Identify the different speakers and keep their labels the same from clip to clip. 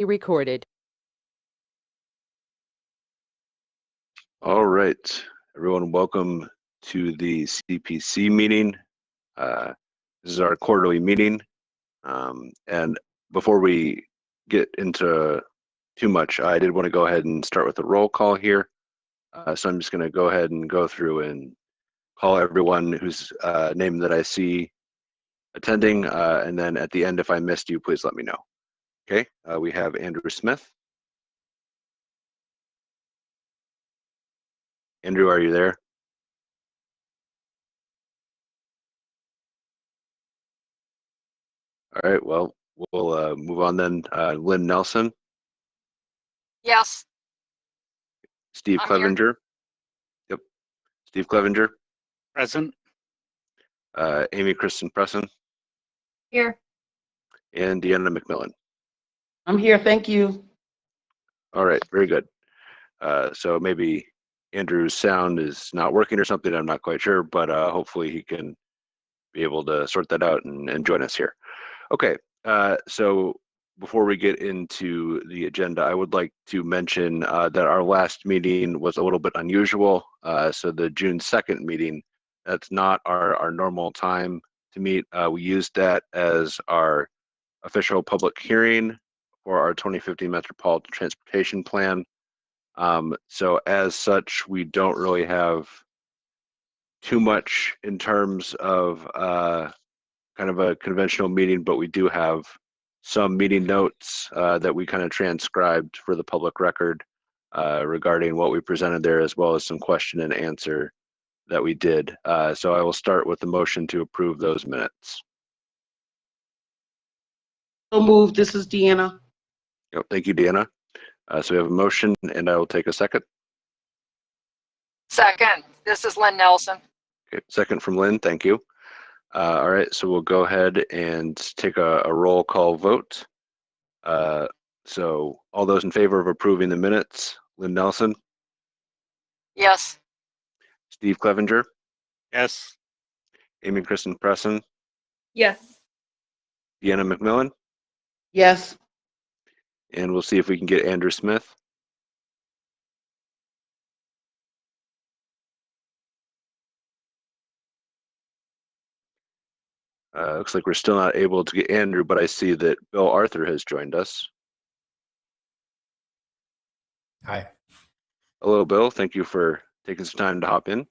Speaker 1: be recorded.
Speaker 2: All right, everyone, welcome to the CPC meeting. This is our quarterly meeting. And before we get into too much, I did want to go ahead and start with a roll call here. So I'm just going to go ahead and go through and call everyone whose name that I see attending. And then at the end, if I missed you, please let me know. Okay, we have Andrew Smith. Andrew, are you there? All right, well, we'll move on then. Lynn Nelson.
Speaker 3: Yes.
Speaker 2: Steve Clevenger. Yep. Steve Clevenger.
Speaker 4: Present.
Speaker 2: Amy Kristen Presson.
Speaker 5: Here.
Speaker 2: And Deanna McMillan.
Speaker 5: I'm here, thank you.
Speaker 2: All right, very good. So maybe Andrew's sound is not working or something, I'm not quite sure, but hopefully he can be able to sort that out and join us here. Okay, so before we get into the agenda, I would like to mention that our last meeting was a little bit unusual. So the June 2nd meeting, that's not our normal time to meet. We used that as our official public hearing for our 2050 Metropolitan Transportation Plan. So as such, we don't really have too much in terms of kind of a conventional meeting, but we do have some meeting notes that we kind of transcribed for the public record regarding what we presented there, as well as some question and answer that we did. So I will start with the motion to approve those minutes.
Speaker 5: So moved. This is Deanna.
Speaker 2: Yep, thank you, Deanna. So we have a motion, and I will take a second.
Speaker 3: Second. This is Lynn Nelson.
Speaker 2: Okay, second from Lynn, thank you. All right, so we'll go ahead and take a roll call vote. So all those in favor of approving the minutes, Lynn Nelson,
Speaker 3: Yes.
Speaker 2: Steve Clevenger,
Speaker 4: Yes.
Speaker 2: Amy Kristen Presson,
Speaker 6: Yes.
Speaker 2: Deanna McMillan,
Speaker 5: Yes.
Speaker 2: and we'll see if we can get Andrew Smith. Looks like we're still not able to get Andrew, but I see that Bill Arthur has joined us.
Speaker 7: Hi.
Speaker 2: Hello, Bill. Thank you for taking some time to hop in.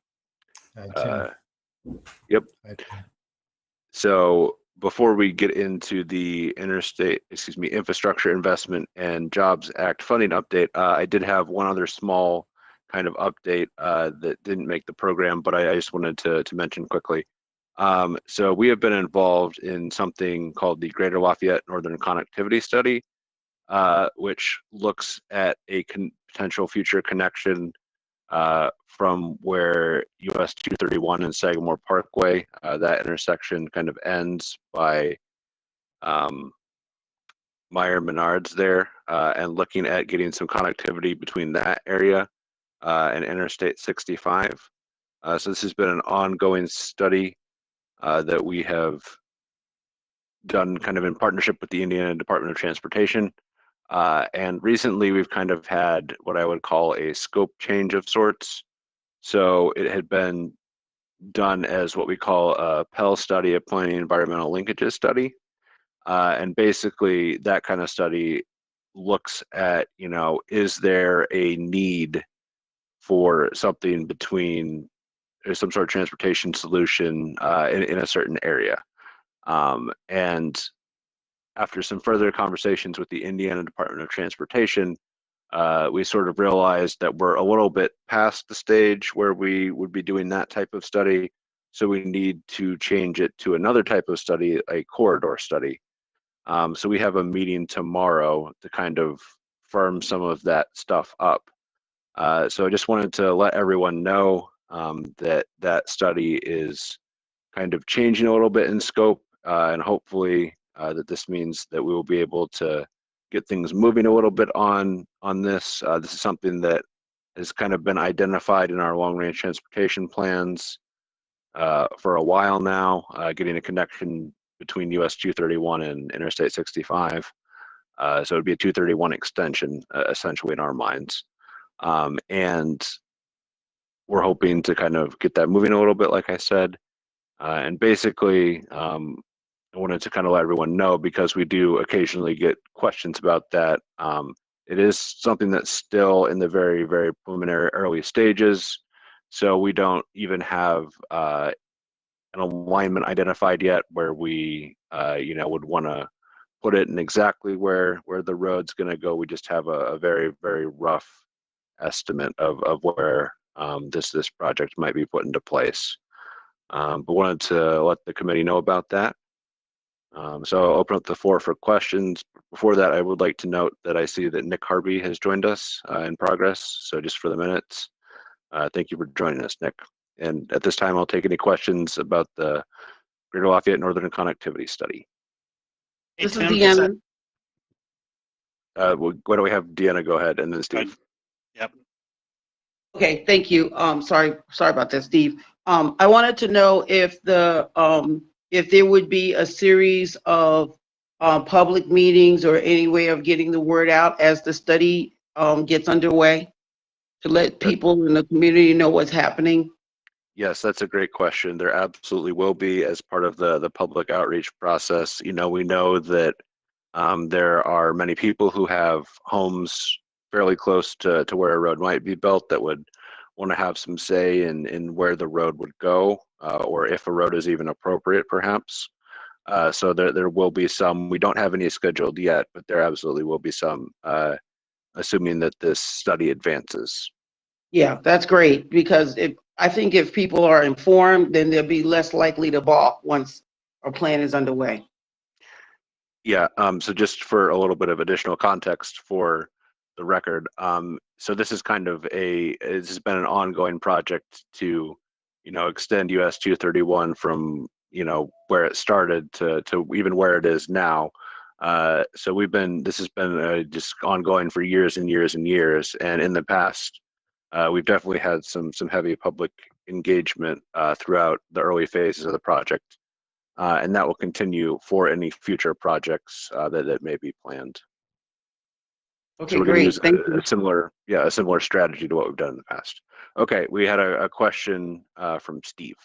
Speaker 2: Yep. So before we get into the Infrastructure Investment and Jobs Act funding update, I did have one other small kind of update that didn't make the program, but I just wanted to mention quickly. So we have been involved in something called the Greater Lafayette Northern Connectivity Study, which looks at a potential future connection from where US 231 and Sagamore Parkway, that intersection kind of ends by Meyer Menards there, and looking at getting some connectivity between that area and Interstate 65. So this has been an ongoing study that we have done kind of in partnership with the Indiana Department of Transportation. And recently we've kind of had what I would call a scope change of sorts. So it had been done as what we call a PEL study, a planning environmental linkages study. And basically that kind of study looks at, is there a need for something between some sort of transportation solution in a certain area. And after some further conversations with the Indiana Department of Transportation, we sort of realized that we're a little bit past the stage where we would be doing that type of study. So we need to change it to another type of study, a corridor study. So we have a meeting tomorrow to kind of firm some of that stuff up. So I just wanted to let everyone know that that study is kind of changing a little bit in scope, and hopefully that this means that we will be able to get things moving a little bit on this. This is something that has kind of been identified in our long-range transportation plans for a while now, getting a connection between US 231 and Interstate 65. So it would be a 231 extension, essentially in our minds. And we're hoping to kind of get that moving a little bit, like I said. And basically, I wanted to kind of let everyone know, because we do occasionally get questions about that. It is something that's still in the very, very preliminary early stages. So we don't even have an alignment identified yet where we, would want to put it in exactly where the road's going to go. We just have a very, very rough estimate of where this project might be put into place. But wanted to let the committee know about that. So I'll open up the floor for questions. Before that, I would like to note that I see that Nick Harvey has joined us in progress. So just for the minutes, thank you for joining us, Nick. And at this time, I'll take any questions about the Greater Lafayette Northern Connectivity Study.
Speaker 4: Hey,
Speaker 5: This is
Speaker 4: Tim, does that-
Speaker 5: Deanna.
Speaker 2: Why don't we have Deanna go ahead, and then Steve?
Speaker 4: Yep.
Speaker 5: Okay, thank you. Sorry about that, Steve. I wanted to know if if there would be a series of public meetings or any way of getting the word out as the study gets underway to let people in the community know what's happening.
Speaker 2: Yes, that's a great question. There absolutely will be, as part of the public outreach process. We know that there are many people who have homes fairly close to where a road might be built that would want to have some say in where the road would go, or if a road is even appropriate, perhaps. So there will be some. We don't have any scheduled yet, but there absolutely will be some, assuming that this study advances.
Speaker 5: Yeah, that's great, because I think if people are informed, then they'll be less likely to balk once our plan is underway.
Speaker 2: Yeah, so just for a little bit of additional context for the record, so this is this has been an ongoing project to, extend US 231 from, where it started to even where it is now. So this has been just ongoing for years and years and years. And in the past, we've definitely had some heavy public engagement throughout the early phases of the project. And that will continue for any future projects that may be planned.
Speaker 5: Okay,
Speaker 2: So we're going to use
Speaker 5: great. Thank you.
Speaker 2: a similar strategy to what we've done in the past. Okay, we had a question from Steve.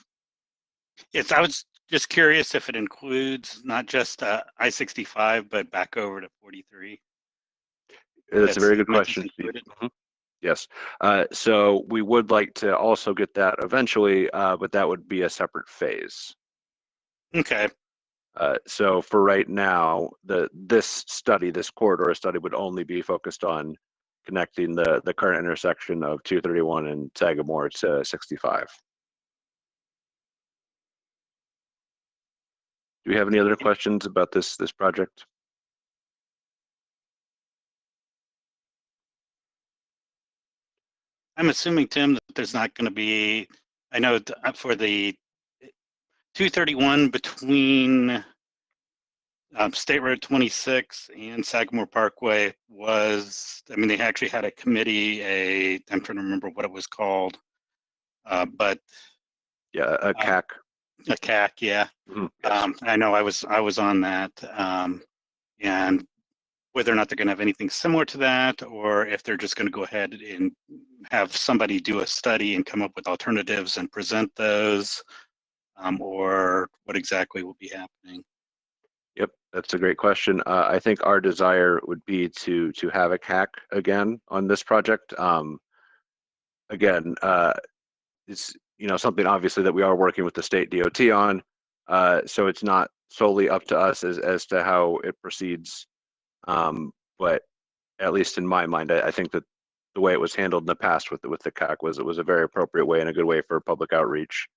Speaker 4: Yes, I was just curious if it includes not just I-65, but back over to 43.
Speaker 2: That's a very good
Speaker 4: segment is
Speaker 2: question, Steve.
Speaker 4: included.
Speaker 2: Mhm. Yes. So we would like to also get that eventually, but that would be a separate phase.
Speaker 4: Okay.
Speaker 2: So for right now, this corridor study would only be focused on connecting the current intersection of 231 and Sagamore to 65. Do we have any other questions about this project?
Speaker 4: I'm assuming, Tim, that there's not going to be, I know for the 231 between State Road 26 and Sagamore Parkway they actually had a committee, I'm trying to remember what it was called, but
Speaker 2: Yeah, a CAC.
Speaker 4: a CAC, yeah.
Speaker 2: Yes.
Speaker 4: I know I was on that, and whether or not they're going to have anything similar to that, or if they're just going to go ahead and have somebody do a study and come up with alternatives and present those, or what exactly will be happening.
Speaker 2: Yep, that's a great question. I think our desire would be to have a CAC again on this project. Again, it's something obviously that we are working with the state DOT on, so it's not solely up to us as to how it proceeds. But at least in my mind, I think that the way it was handled in the past with the CAC was a very appropriate way and a good way for public outreach.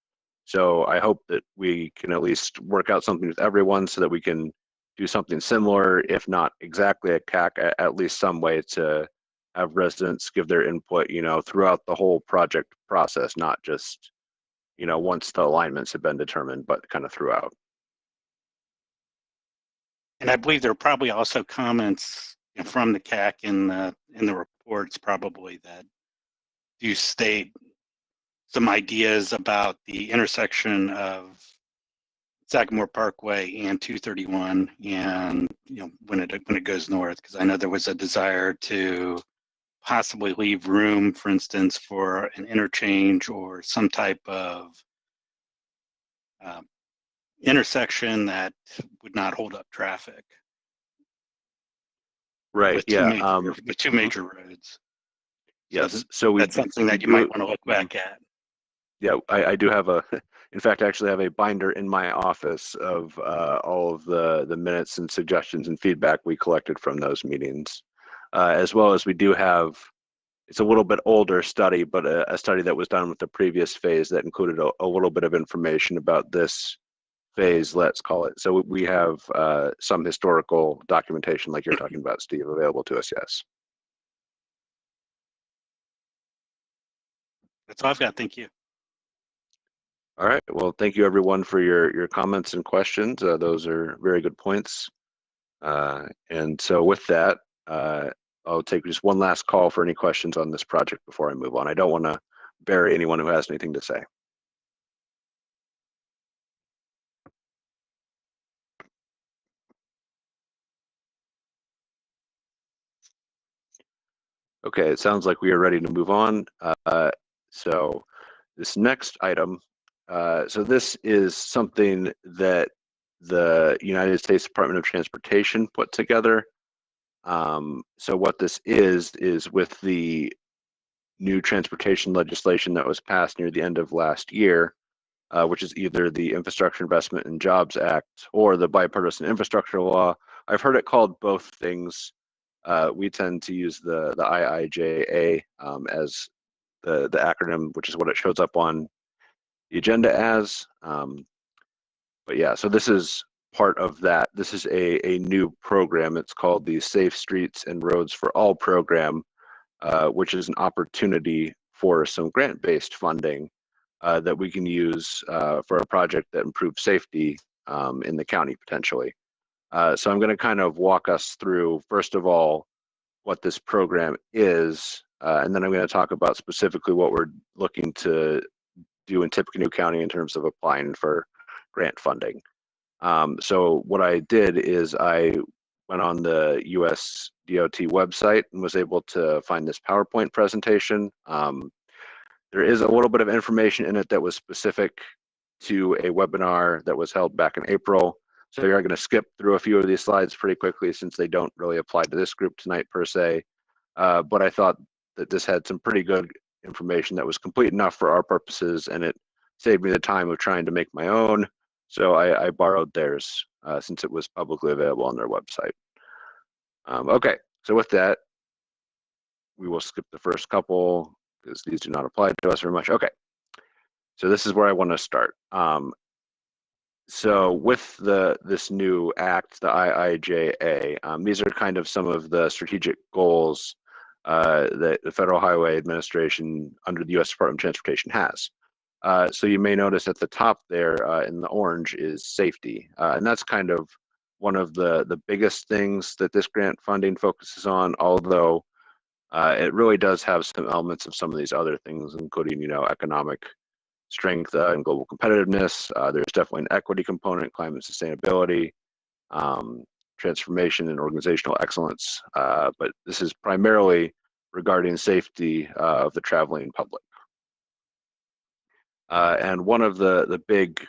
Speaker 2: So I hope that we can at least work out something with everyone so that we can do something similar, if not exactly a CAC, at least some way to have residents give their input, throughout the whole project process, not just, once the alignments have been determined, but kind of throughout.
Speaker 4: And I believe there are probably also comments from the CAC in the reports, probably, that do state some ideas about the intersection of Sagamore Parkway and 231, and when it goes north, because I know there was a desire to possibly leave room, for instance, for an interchange or some type of intersection that would not hold up traffic.
Speaker 2: Right.
Speaker 4: With
Speaker 2: Yeah.
Speaker 4: two major roads.
Speaker 2: Yes.
Speaker 4: That's something that you might want to look back at.
Speaker 2: Yeah, I do have in fact, I actually have a binder in my office of all of the minutes and suggestions and feedback we collected from those meetings, as well as we do have, it's a little bit older study, but a study that was done with the previous phase that included a little bit of information about this phase, let's call it. So we have some historical documentation like you're talking about, Steve, available to us, yes.
Speaker 4: That's all I've got. Thank you.
Speaker 2: All right. Well, thank you everyone for your comments and questions. Those are very good points. And so with that, I'll take just one last call for any questions on this project before I move on. I don't want to bury anyone who has anything to say. Okay, it sounds like we are ready to move on. So this next item, so this is something that the United States Department of Transportation put together. So what this is with the new transportation legislation that was passed near the end of last year, which is either the Infrastructure Investment and Jobs Act or the Bipartisan Infrastructure Law. I've heard it called both things. We tend to use the IIJA as the acronym, which is what it shows up on the agenda as. But yeah, so this is part of that. This is a new program. It's called the Safe Streets and Roads for All program, which is an opportunity for some grant-based funding that we can use for a project that improves safety in the county potentially. So I'm going to kind of walk us through, first of all, what this program is, and then I'm going to talk about specifically what we're looking to do in Tippecanoe County in terms of applying for grant funding. So what I did is I went on the US DOT website and was able to find this PowerPoint presentation. There is a little bit of information in it that was specific to a webinar that was held back in April. So you're going to skip through a few of these slides pretty quickly since they don't really apply to this group tonight per se. But I thought that this had some pretty good information that was complete enough for our purposes, and it saved me the time of trying to make my own. So I borrowed theirs since it was publicly available on their website. Okay, so with that, we will skip the first couple because these do not apply to us very much. Okay, so this is where I want to start. So with this new act, the IIJA, these are kind of some of the strategic goals that the Federal Highway Administration under the U.S. Department of Transportation has. So you may notice at the top there in the orange is safety, and that's kind of one of the biggest things that this grant funding focuses on, although it really does have some elements of some of these other things, including, economic strength and global competitiveness. There's definitely an equity component, climate sustainability, transformation and organizational excellence, but this is primarily regarding safety of the traveling public. And one of the big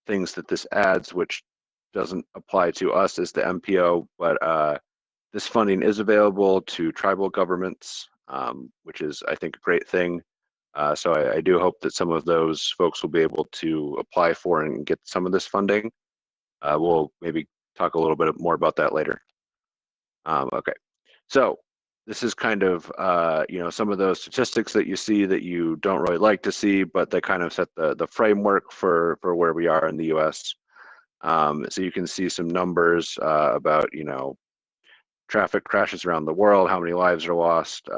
Speaker 2: things that this adds, which doesn't apply to us as the MPO, but this funding is available to tribal governments, which is, I think, a great thing. So I do hope that some of those folks will be able to apply for and get some of this funding. We'll maybe talk a little bit more about that later. Okay, so this is kind of some of those statistics that you see that you don't really like to see, but they kind of set the framework for where we are in the U.S. So you can see some numbers about traffic crashes around the world, how many lives are lost,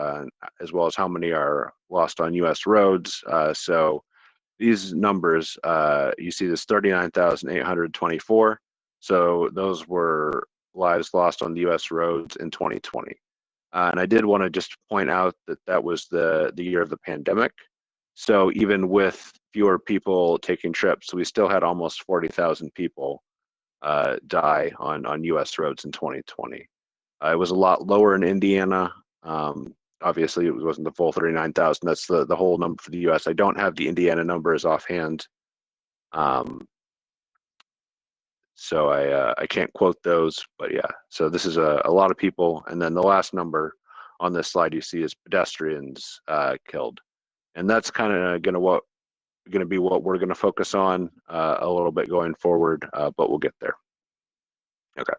Speaker 2: as well as how many are lost on U.S. roads. So these numbers, you see this 39,824. So those were lives lost on the U.S. roads in 2020. And I did want to just point out that that was the year of the pandemic. So even with fewer people taking trips, we still had almost 40,000 people die on U.S. roads in 2020. It was a lot lower in Indiana. Obviously, it wasn't the full 39,000. That's the whole number for the U.S. I don't have the Indiana numbers offhand, so I can't quote those. But yeah, so this is a lot of people. And then the last number on this slide you see is pedestrians killed, and that's kind of going to be what we're going to focus on a little bit going forward. But we'll get there. Okay.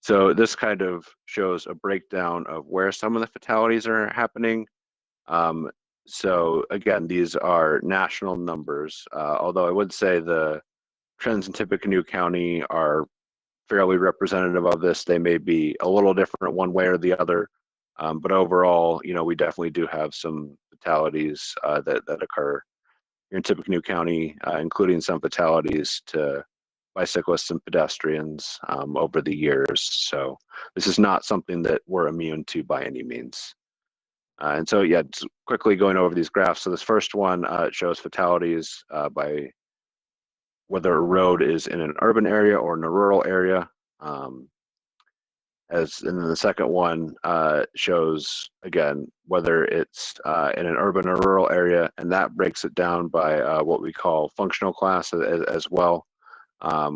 Speaker 2: So this kind of shows a breakdown of where some of the fatalities are happening. So again, these are national numbers, although I would say the trends in Tippecanoe County are fairly representative of this. They may be a little different one way or the other, but overall, we definitely do have some fatalities that occur here in Tippecanoe County, including some fatalities to bicyclists and pedestrians over the years. So this is not something that we're immune to by any means. And so, yeah, just quickly going over these graphs. So this first one shows fatalities by whether a road is in an urban area or in a rural area. And then the second one shows, again, whether it's in an urban or rural area, and that breaks it down by what we call functional class as well.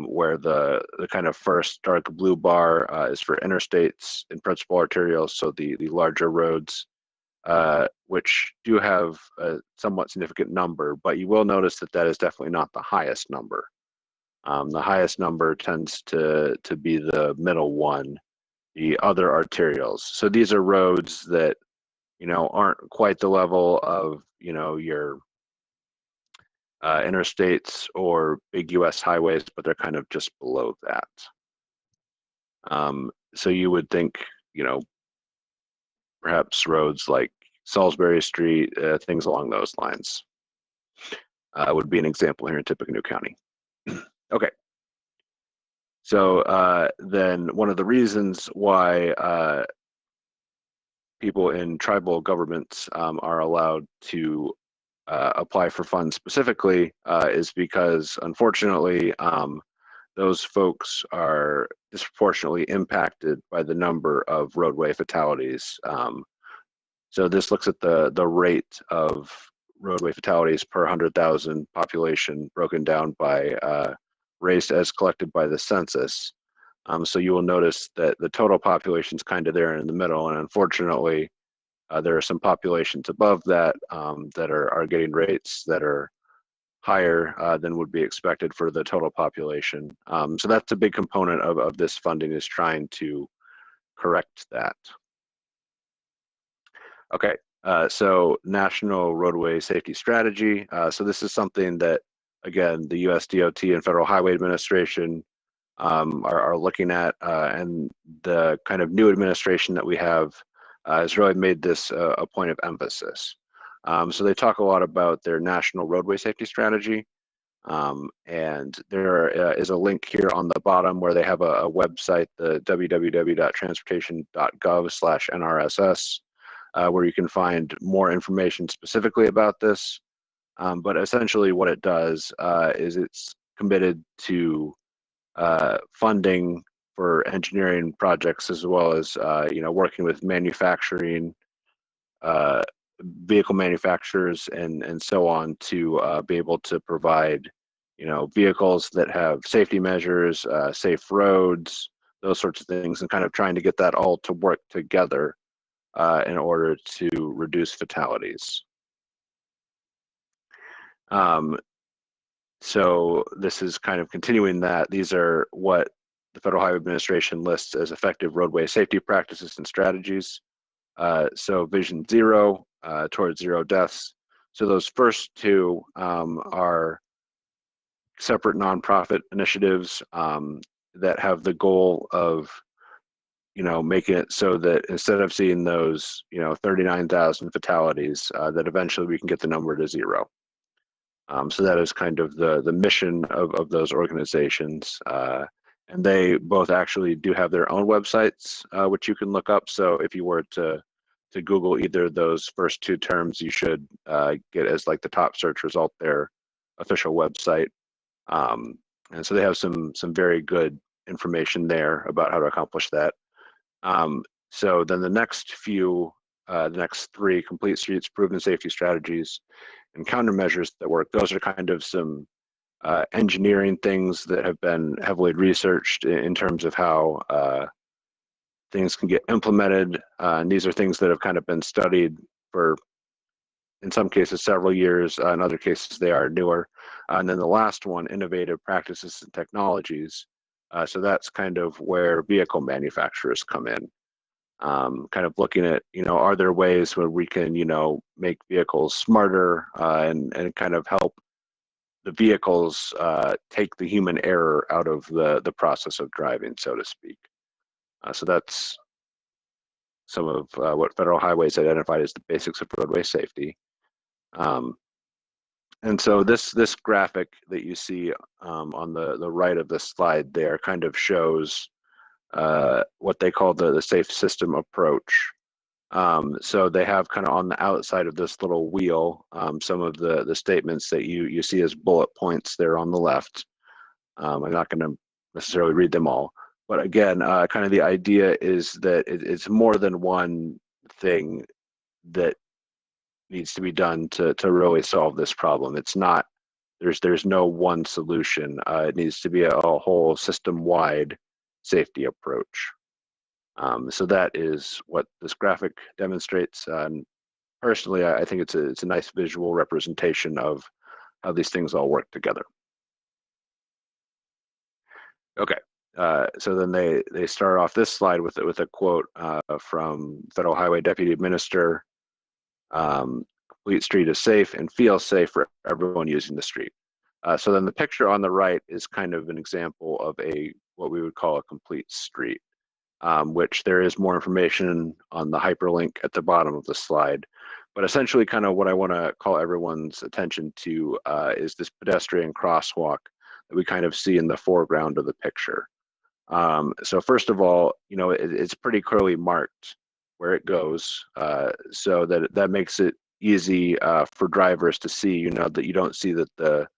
Speaker 2: Where the kind of first dark blue bar is for interstates and principal arterials, so the larger roads, which do have a somewhat significant number, but you will notice that is definitely not the highest number. The highest number tends to be the middle one, the other arterials. So these are roads that aren't quite the level of your interstates or big U.S. highways, but they're kind of just below that. So you would think, perhaps roads like Salisbury Street, things along those lines would be an example here in Tippecanoe County. Okay. So then one of the reasons why people in tribal governments are allowed to apply for funds specifically is because, unfortunately, those folks are disproportionately impacted by the number of roadway fatalities. So this looks at the rate of roadway fatalities per 100,000 population broken down by race as collected by the census. So you will notice that the total population is kind of there in the middle, and unfortunately, there are some populations above that that are getting rates that are higher than would be expected for the total population. So that's a big component of this funding, is trying to correct that. Okay, so National Roadway Safety Strategy. So this is something that, again, the US DOT and Federal Highway Administration are looking at, and the kind of new administration that we have has really made this a point of emphasis. So they talk a lot about their National Roadway Safety Strategy, and there is a link here on the bottom where they have a website, the www.transportation.gov/NRSS, where you can find more information specifically about this. But essentially what it does is it's committed to funding for engineering projects, as well as working with manufacturing, vehicle manufacturers, and so on, to be able to provide vehicles that have safety measures, safe roads, those sorts of things, and kind of trying to get that all to work together in order to reduce fatalities. So this is kind of continuing that. These are what the Federal Highway Administration lists as effective roadway safety practices and strategies. So Vision Zero, towards zero deaths. So those first two are separate nonprofit initiatives that have the goal of making it so that instead of seeing those 39,000 fatalities, that eventually we can get the number to zero. So that is kind of the mission of those organizations. And they both actually do have their own websites, which you can look up. So if you were to to Google either of those first two terms, you should get as like the top search result their official website. And so they have some very good information there about how to accomplish that. So then the next three, complete streets, proven safety strategies, and countermeasures that work, those are kind of some engineering things that have been heavily researched in terms of how things can get implemented. And these are things that have kind of been studied for, in some cases, several years. In other cases, they are newer. And then the last one, innovative practices and technologies. So that's kind of where vehicle manufacturers come in. Kind of looking at, are there ways where we can, make vehicles smarter and kind of help the vehicles take the human error out of the process of driving, so to speak. So that's some of what Federal Highways identified as the basics of roadway safety. And so this graphic that you see on the right of the slide there kind of shows what they call the safe system approach. So they have kind of on the outside of this little wheel some of the statements that you see as bullet points there on the left. I'm not going to necessarily read them all, but again, kind of the idea is that it's more than one thing that needs to be done to really solve this problem. It's not, there's no one solution. It needs to be a whole system-wide safety approach. So that is what this graphic demonstrates. And personally, I think it's a nice visual representation of how these things all work together. Okay, so then they start off this slide with a quote from Federal Highway Deputy Minister. Complete street is safe and feels safe for everyone using the street. So then the picture on the right is kind of an example of what we would call a complete street, which there is more information on the hyperlink at the bottom of the slide. But essentially kind of what I want to call everyone's attention to is this pedestrian crosswalk that we kind of see in the foreground of the picture. So first of all, it's pretty clearly marked where it goes, so that makes it easy for drivers to see, that you don't see that the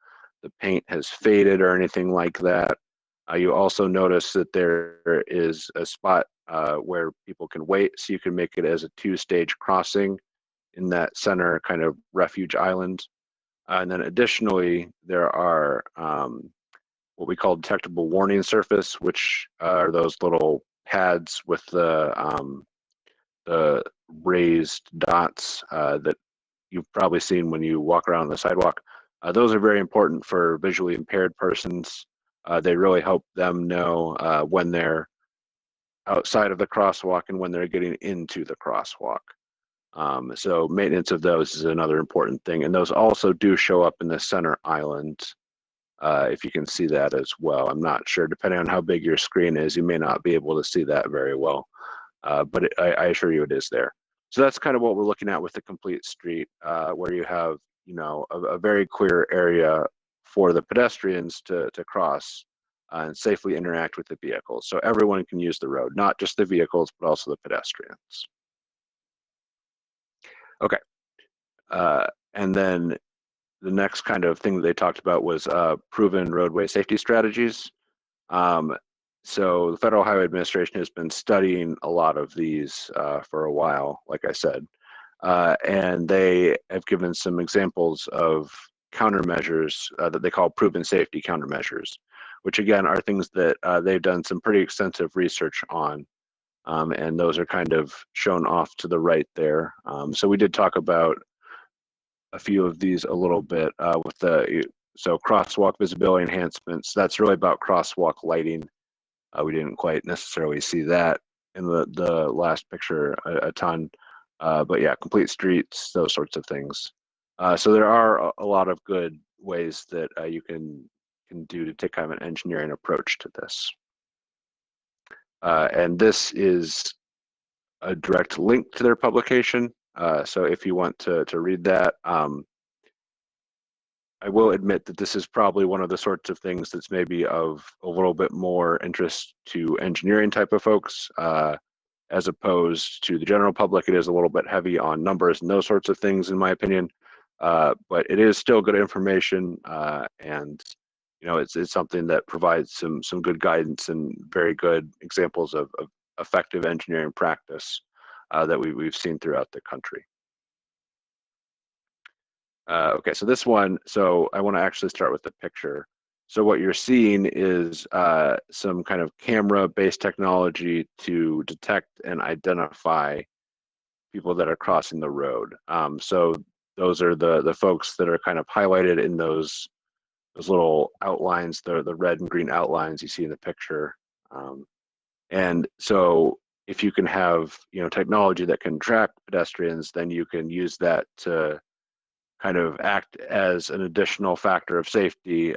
Speaker 2: paint has faded or anything like that. You also notice that there is a spot where people can wait, so you can make it as a two-stage crossing in that center kind of refuge island. And then additionally, there are what we call detectable warning surface, which are those little pads with the raised dots that you've probably seen when you walk around the sidewalk. Those are very important for visually impaired persons. They really help them know when they're outside of the crosswalk and when they're getting into the crosswalk. So maintenance of those is another important thing. And those also do show up in the center island, if you can see that as well. I'm not sure, depending on how big your screen is, you may not be able to see that very well. But I assure you it is there. So that's kind of what we're looking at with the complete street, where you have, a very clear area for the pedestrians to cross and safely interact with the vehicles. So everyone can use the road, not just the vehicles, but also the pedestrians. Okay. And then the next kind of thing that they talked about was proven roadway safety strategies. So the Federal Highway Administration has been studying a lot of these for a while, like I said, and they have given some examples of countermeasures that they call proven safety countermeasures, which again are things that they've done some pretty extensive research on, and those are kind of shown off to the right there. So we did talk about a few of these a little bit with so crosswalk visibility enhancements. That's really about crosswalk lighting. We didn't quite necessarily see that in the last picture a ton, but yeah, complete streets, those sorts of things. So there are a lot of good ways that you can do to take kind of an engineering approach to this. And this is a direct link to their publication. So if you want to read that, I will admit that this is probably one of the sorts of things that's maybe of a little bit more interest to engineering type of folks. as opposed to the general public. It is a little bit heavy on numbers and those sorts of things, in my opinion. But it is still good information, and it's something that provides some good guidance and very good examples of effective engineering practice that we've seen throughout the country. Okay, so this one, so I want to actually start with the picture. So what you're seeing is some kind of camera-based technology to detect and identify people that are crossing the road. So those are the folks that are kind of highlighted in those little outlines, the red and green outlines you see in the picture. And so if you can have technology that can track pedestrians, then you can use that to kind of act as an additional factor of safety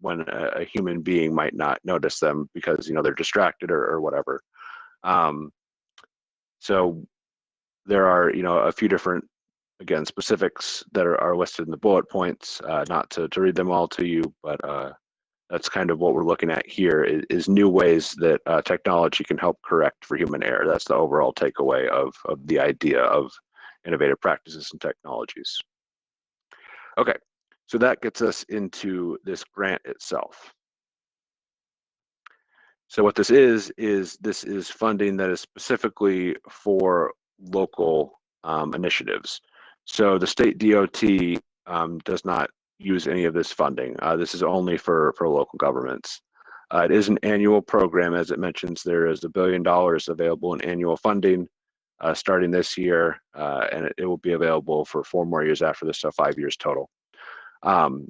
Speaker 2: when a human being might not notice them because they're distracted or whatever. So there are a few different, again, specifics that are listed in the bullet points. Not to read them all to you, but that's kind of what we're looking at here is new ways that technology can help correct for human error. That's the overall takeaway of the idea of innovative practices and technologies. Okay, so that gets us into this grant itself. So what this is funding that is specifically for local initiatives. So the state DOT does not use any of this funding. This is only for local governments. It is an annual program. As it mentions, there is $1 billion available in annual funding starting this year, and it will be available for 4 more years after this, so 5 years total. So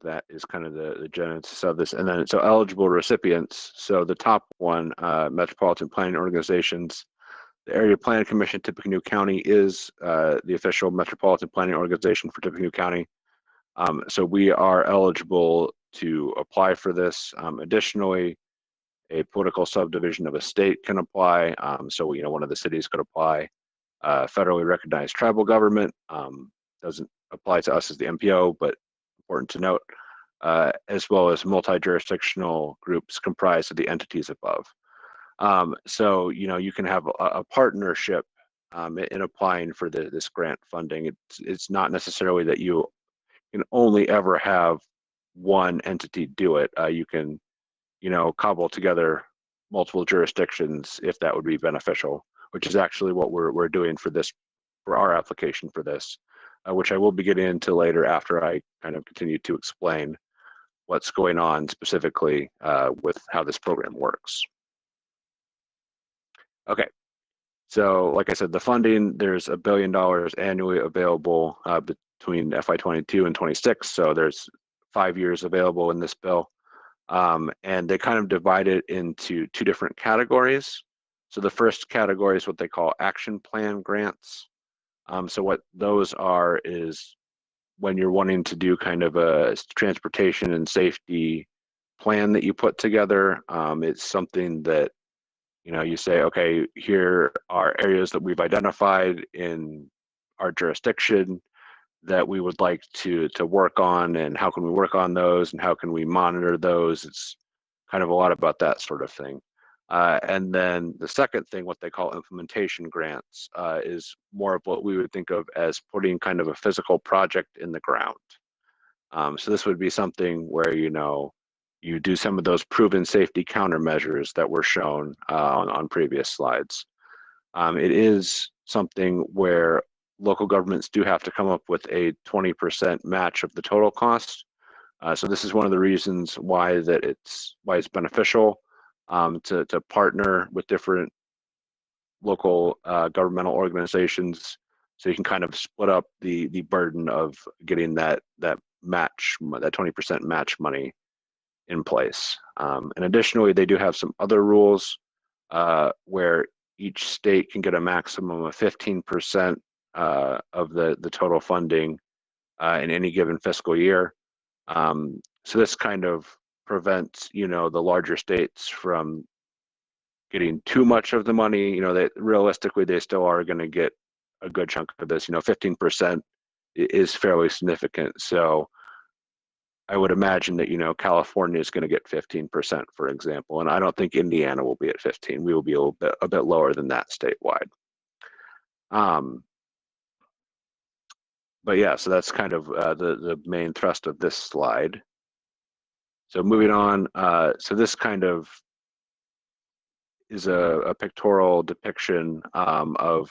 Speaker 2: that is kind of the genesis of this. And then so eligible recipients. So the top one, metropolitan planning organizations. The Area Planning Commission, Tippecanoe County, is the official metropolitan planning organization for Tippecanoe County. So we are eligible to apply for this. Additionally, a political subdivision of a state can apply. So one of the cities could apply. Federally recognized tribal government doesn't apply to us as the MPO, but important to note, as well as multi-jurisdictional groups comprised of the entities above. So you can have a partnership in applying for this grant funding. It's not necessarily that you can only ever have one entity do it. You can cobble together multiple jurisdictions if that would be beneficial, which is actually what we're doing for our application for this, which I will be getting into later after I kind of continue to explain what's going on specifically with how this program works. Okay, so like I said, the funding, there's $1 billion annually available between FY22 and 26, so there's 5 years available in this bill. And they kind of divide it into 2 different categories. So the first category is what they call action plan grants. So what those are is when you're wanting to do kind of a transportation and safety plan that you put together. It's something that you say, okay, here are areas that we've identified in our jurisdiction that we would like to work on, and how can we work on those, and how can we monitor those. It's kind of a lot about that sort of thing. And then the second thing, what they call implementation grants, is more of what we would think of as putting kind of a physical project in the ground. So this would be something where you do some of those proven safety countermeasures that were shown on previous slides. It is something where local governments do have to come up with a 20% match of the total cost. So this is one of the reasons why it's beneficial to partner with different local governmental organizations, so you can kind of split up the burden of getting that match, that 20% match money in place. And additionally, they do have some other rules where each state can get a maximum of 15% of the total funding in any given fiscal year. So this kind of prevents the larger states from getting too much of the money. That realistically they still are going to get a good chunk of this. 15% is fairly significant. So I would imagine that, California is going to get 15%, for example, and I don't think Indiana will be at 15. We will be a bit lower than that statewide. But yeah, so that's kind of the main thrust of this slide. So moving on, so this kind of is a pictorial depiction of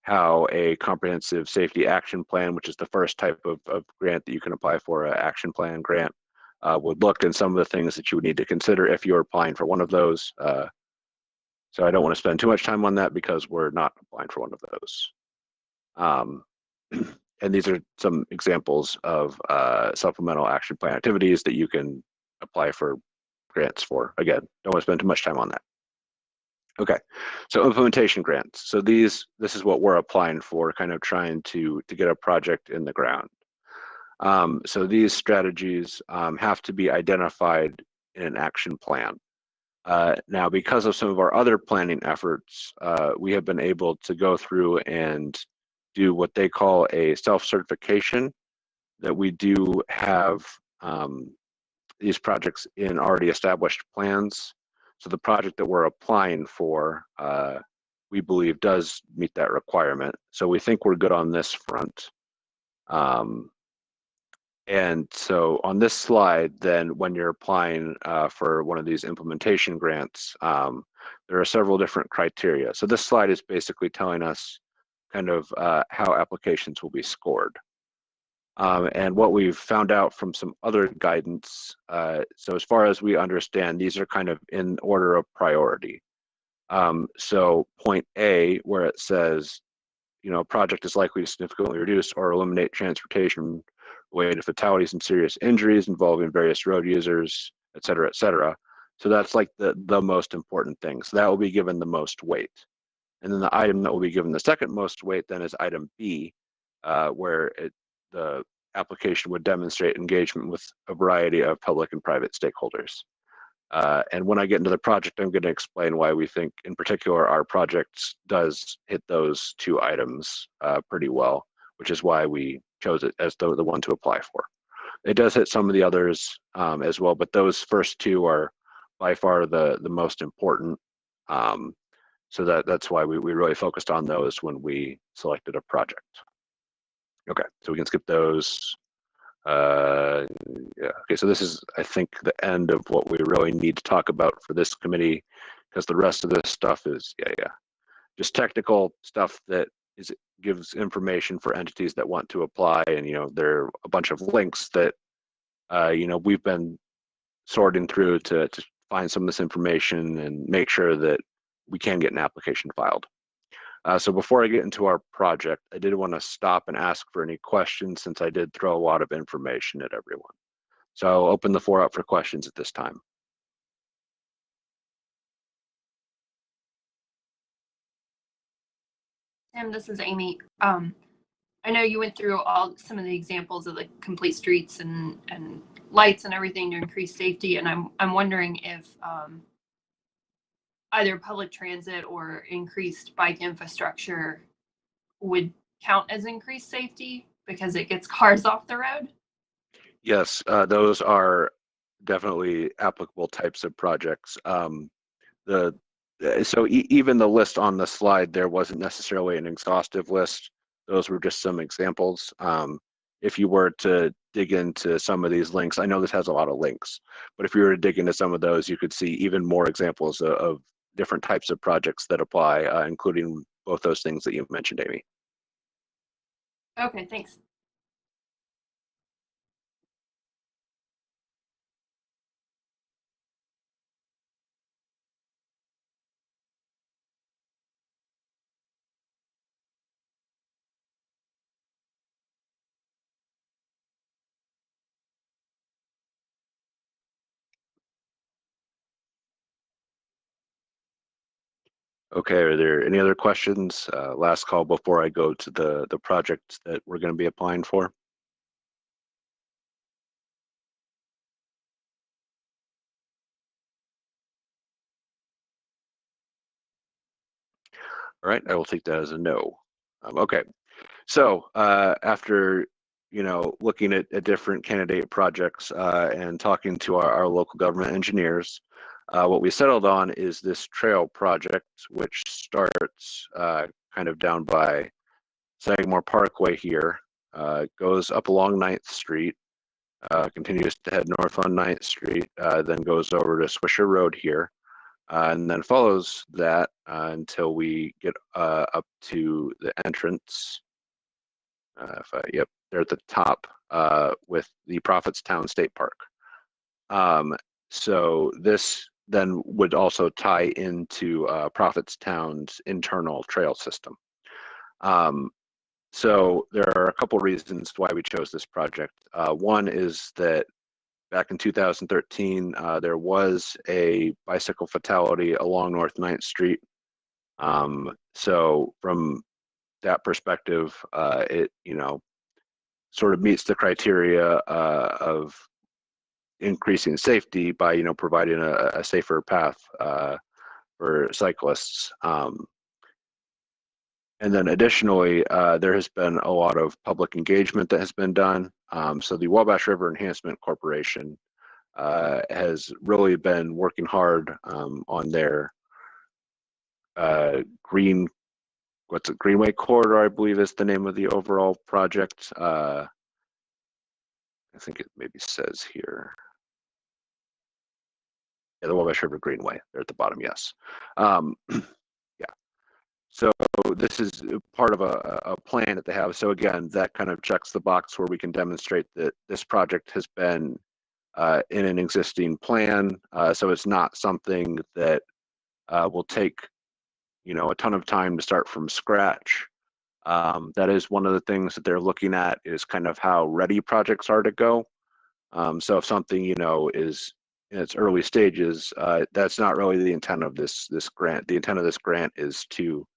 Speaker 2: how a comprehensive safety action plan, which is the first type of grant that you can apply for, an action plan grant, would look, and some of the things that you would need to consider if you're applying for one of those. So I don't want to spend too much time on that because we're not applying for one of those. And these are some examples of supplemental action plan activities that you can apply for grants for. Again, don't want to spend too much time on that. Okay, so implementation grants. So this is what we're applying for, kind of trying to get a project in the ground. So these strategies have to be identified in an action plan. Now, because of some of our other planning efforts, we have been able to go through and do what they call a self-certification, that we do have these projects in already established plans. So the project that we're applying for, we believe does meet that requirement. So we think we're good on this front. And so on this slide, then when you're applying for one of these implementation grants, there are several different criteria. So this slide is basically telling us kind of how applications will be scored. And what we've found out from some other guidance, so as far as we understand, these are kind of in order of priority. So point A, where it says, project is likely to significantly reduce or eliminate transportation related fatalities and serious injuries involving various road users, et cetera, et cetera. So that's like the most important thing. So that will be given the most weight. And then the item that will be given the second most weight then is item B, where the application would demonstrate engagement with a variety of public and private stakeholders. And when I get into the project, I'm going to explain why we think, in particular, our project does hit those two items pretty well, which is why we chose it as the one to apply for. It does hit some of the others as well, but those first two are by far the most important. So that's why we really focused on those when we selected a project. Okay, so we can skip those. Yeah, okay, so this is, I think, the end of what we really need to talk about for this committee, because the rest of this stuff is, just technical stuff that gives information for entities that want to apply, and, there are a bunch of links that, we've been sorting through to find some of this information and make sure that we can get an application filed. So before I get into our project, I did want to stop and ask for any questions, since I did throw a lot of information at everyone. So I'll open the floor up for questions at this time.
Speaker 1: Tim, this is Amy. I know you went through some of the examples of the complete streets and lights and everything to increase safety, and I'm wondering if either public transit or increased bike infrastructure would count as increased safety because it gets cars off the road?
Speaker 2: Yes, those are definitely applicable types of projects. Even the list on the slide there wasn't necessarily an exhaustive list. Those were just some examples. If you were to dig into some of these links, I know this has a lot of links, but if you were to dig into some of those, you could see even more examples of different types of projects that apply, including both those things that you mentioned, Amy.
Speaker 1: Okay, thanks.
Speaker 2: Okay, are there any other questions? Last call before I go to the project that we're going to be applying for. All right, I will take that as a no. Okay, so after looking at different candidate projects and talking to our local government engineers, what we settled on is this trail project, which starts kind of down by Sagamore Parkway here, goes up along 9th Street, continues to head north on 9th Street, then goes over to Swisher Road here, and then follows that until we get up to the entrance. Yep, they're at the top with the Prophetstown State Park. So this then would also tie into Prophetstown's internal trail system. So there are a couple reasons why we chose this project. One is that back in 2013, there was a bicycle fatality along North 9th Street. So from that perspective, it sort of meets the criteria of increasing safety by providing a safer path for cyclists. And then additionally, there has been a lot of public engagement that has been done. So the Wabash River Enhancement Corporation has really been working hard on their Greenway Corridor, I believe is the name of the overall project. I think it maybe says here. Yeah, the Wabash River Greenway, they're at the bottom, yes. Yeah. So this is part of a plan that they have. So again, that kind of checks the box where we can demonstrate that this project has been in an existing plan. So it's not something that will take a ton of time to start from scratch. That is one of the things that they're looking at, is kind of how ready projects are to go. So if something is in its early stages, that's not really the intent of this grant. The intent of this grant is to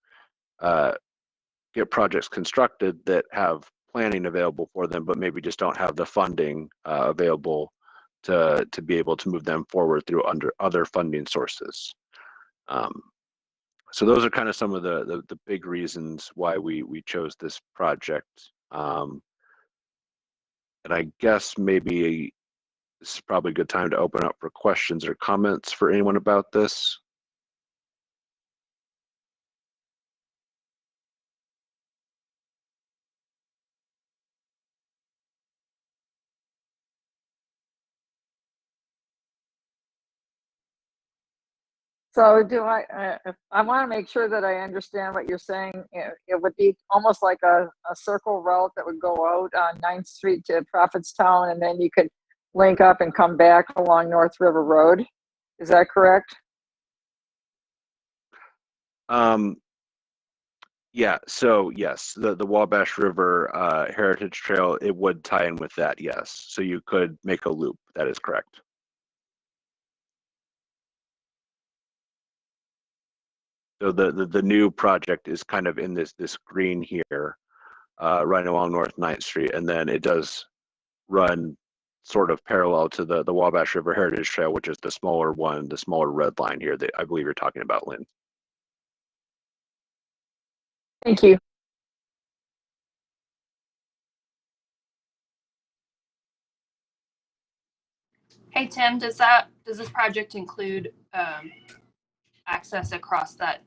Speaker 2: get projects constructed that have planning available for them, but maybe just don't have the funding available to be able to move them forward through other funding sources. So those are kind of some of the big reasons why we chose this project. And I guess maybe this is probably a good time to open up for questions or comments for anyone about this.
Speaker 6: So do I want to make sure that I understand what you're saying. It would be almost like a circle route that would go out on 9th Street to Prophetstown, and then you could link up and come back along North River Road. Is that correct?
Speaker 2: Yeah, so yes, the Wabash River Heritage Trail, it would tie in with that, yes. So you could make a loop, that is correct. So the new project is kind of in this green here, running along North 9th Street, and then it does run sort of parallel to the Wabash River Heritage Trail, which is the smaller one, the smaller red line here that I believe you're talking about, Lynn.
Speaker 6: Thank you.
Speaker 1: Hey Tim, does this project include access across that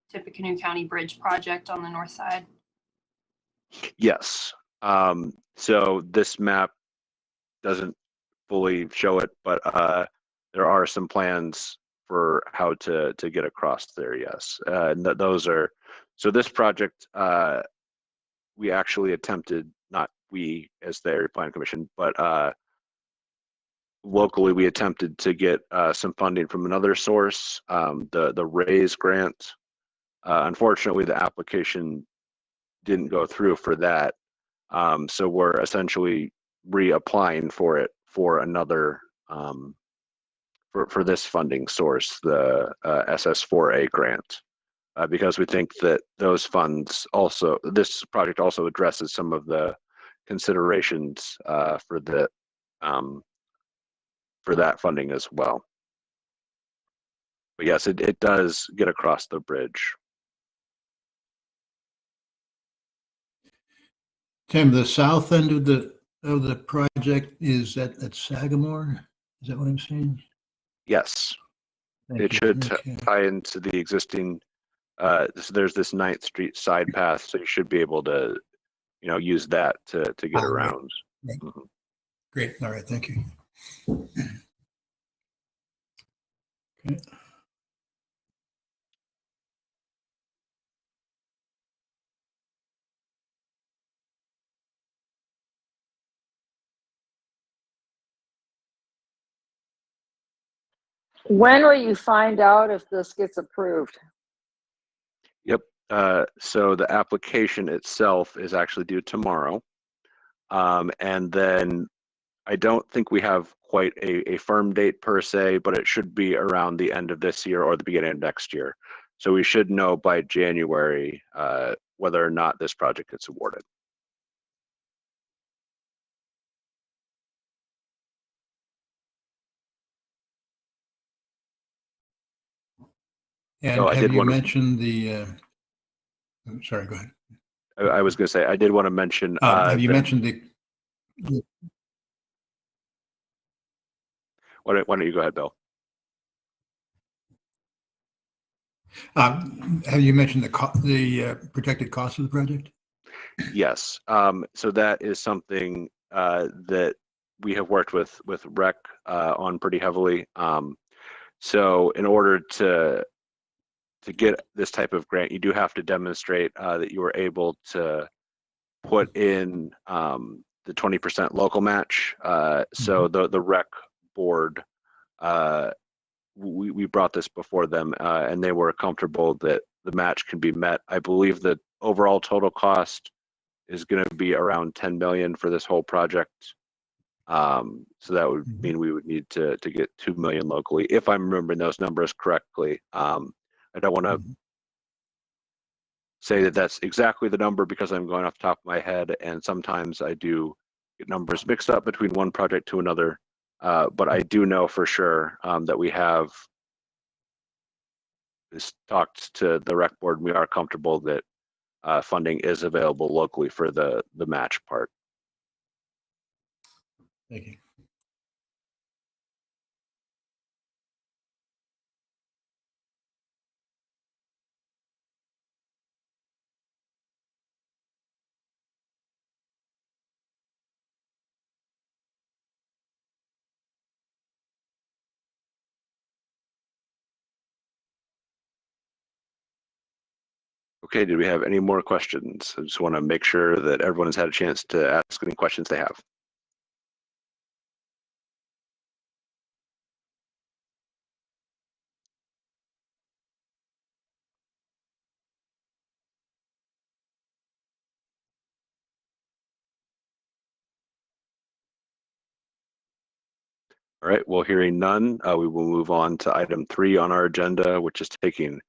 Speaker 1: Tippecanoe County Bridge project on the north side?
Speaker 2: Yes. So this map doesn't fully show it, but there are some plans for how to get across there. Yes, and those are. So this project, we actually attempted, not we as the Area Plan Commission, but locally we attempted to get some funding from another source, the RAISE grant. Unfortunately, the application didn't go through for that. So we're essentially reapplying for it for another for this funding source, the SS4A grant, because we think that those funds also, this project also addresses some of the considerations for that funding as well. But yes, it does get across the bridge.
Speaker 7: Tim, the south end of the project is at Sagamore? Is that what I'm saying?
Speaker 2: Yes,
Speaker 7: Thank
Speaker 2: it
Speaker 7: you.
Speaker 2: should
Speaker 7: Okay.
Speaker 2: tie into the existing. So there's this 9th Street side path, so you should be able to, use that to get
Speaker 7: Ah, right.
Speaker 2: around.
Speaker 7: Right.
Speaker 2: Mhm.
Speaker 7: Great. All right. Thank you. Okay.
Speaker 6: When will you find out if this gets approved?
Speaker 2: Yep. So the application itself is actually due tomorrow. And then I don't think we have quite a firm date per se, but it should be around the end of this year or the beginning of next year. So we should know by January whether or not this project gets awarded.
Speaker 7: And
Speaker 2: Oh, I
Speaker 7: have
Speaker 2: did
Speaker 7: you
Speaker 2: want to.
Speaker 7: mentioned the, sorry, go ahead.
Speaker 2: I was going to say I did want to mention.
Speaker 7: Have you mentioned
Speaker 2: Why don't you go ahead, Bill?
Speaker 7: have you mentioned the projected cost of the project?
Speaker 2: Yes. So that is something that we have worked with REC on pretty heavily. So in order to get this type of grant, you do have to demonstrate that you were able to put in the 20% local match. So the REC board, we brought this before them, and they were comfortable that the match can be met. I believe the overall total cost is going to be around 10 million for this whole project. So that would mean we would need to get 2 million locally, if I'm remembering those numbers correctly. I don't want to say that that's exactly the number because I'm going off the top of my head, and sometimes I do get numbers mixed up between one project to another. But I do know for sure that we have talked to the REC board, and we are comfortable that funding is available locally for the match part.
Speaker 7: Thank you.
Speaker 2: Okay, did we have any more questions? I just want to make sure that everyone has had a chance to ask any questions they have. All right, well, hearing none, we will move on to item 3 on our agenda, which is taking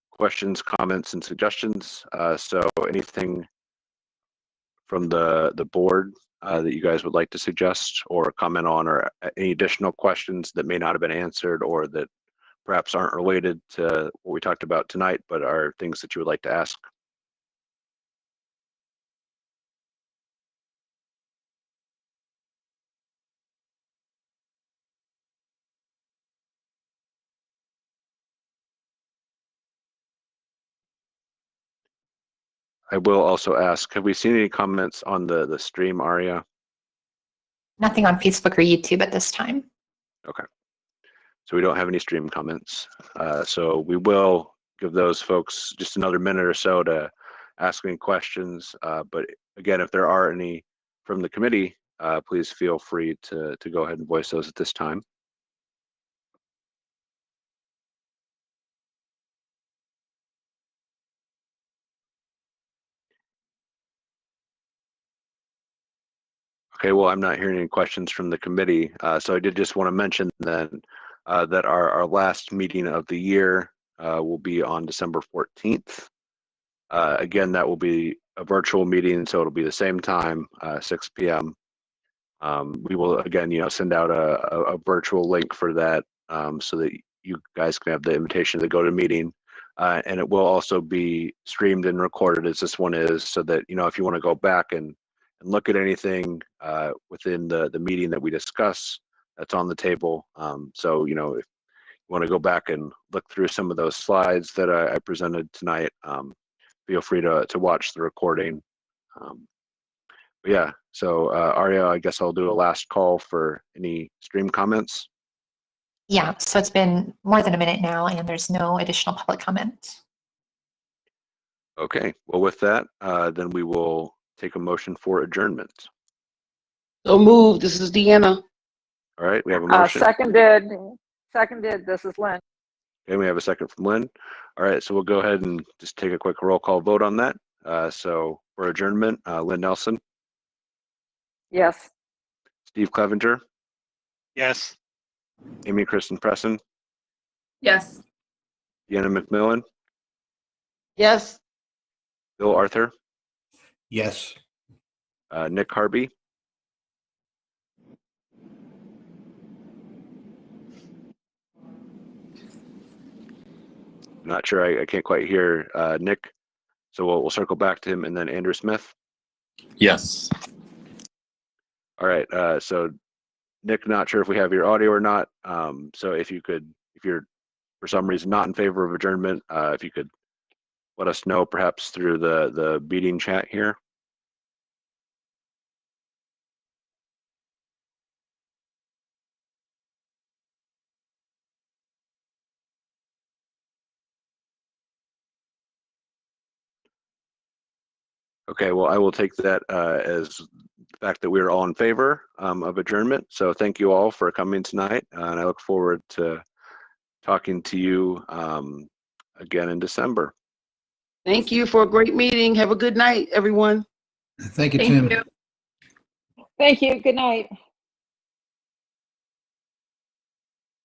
Speaker 2: questions, comments, and suggestions. So anything from the board that you guys would like to suggest or comment on, or any additional questions that may not have been answered or that perhaps aren't related to what we talked about tonight, but are things that you would like to ask? I will also ask, have we seen any comments on the stream, Aria?
Speaker 8: Nothing on Facebook or YouTube at this time.
Speaker 2: Okay. So we don't have any stream comments. So we will give those folks just another minute or so to ask any questions. But again, if there are any from the committee, please feel free to go ahead and voice those at this time. Okay, well, I'm not hearing any questions from the committee. So I did just want to mention then that our last meeting of the year will be on December 14th. Again, that will be a virtual meeting, so it'll be the same time, 6 p.m. We will, again, send out a virtual link for that so that you guys can have the invitation to go to the meeting. And it will also be streamed and recorded as this one is, so that, if you want to go back and and look at anything within the meeting that we discuss that's on the table. So, you know, if you want to go back and look through some of those slides that I presented tonight, feel free to watch the recording. But yeah, so Arya, I guess I'll do a last call for any stream comments.
Speaker 8: Yeah, so it's been more than a minute now and there's no additional public comment.
Speaker 2: Okay, well with that, then we will take a motion for adjournment.
Speaker 5: So moved. This is Deanna.
Speaker 2: All right, we have a motion.
Speaker 6: Seconded, this is Lynn.
Speaker 2: Okay, we have a second from Lynn. All right, so we'll go ahead and just take a quick roll call vote on that. So for adjournment, Lynn Nelson,
Speaker 6: Yes.
Speaker 2: Steve Clevenger,
Speaker 4: Yes.
Speaker 2: Amy Kristen Presson,
Speaker 1: Yes.
Speaker 2: Deanna McMillan,
Speaker 5: Yes.
Speaker 2: Bill Arthur,
Speaker 7: Yes.
Speaker 2: Nick Harvey, I'm not sure, I can't quite hear Nick, so we'll circle back to him, and then Andrew Smith.
Speaker 9: Yes.
Speaker 2: All right, so Nick, not sure if we have your audio or not. So if you're for some reason not in favor of adjournment, if you could let us know perhaps through the meeting chat here. Okay, well, I will take that as the fact that we're all in favor of adjournment. So thank you all for coming tonight, and I look forward to talking to you again in December.
Speaker 5: Thank you for a great meeting. Have a good night, everyone.
Speaker 7: Thank you,
Speaker 1: Thank
Speaker 7: Tim.
Speaker 1: you.
Speaker 6: Thank you. Good night.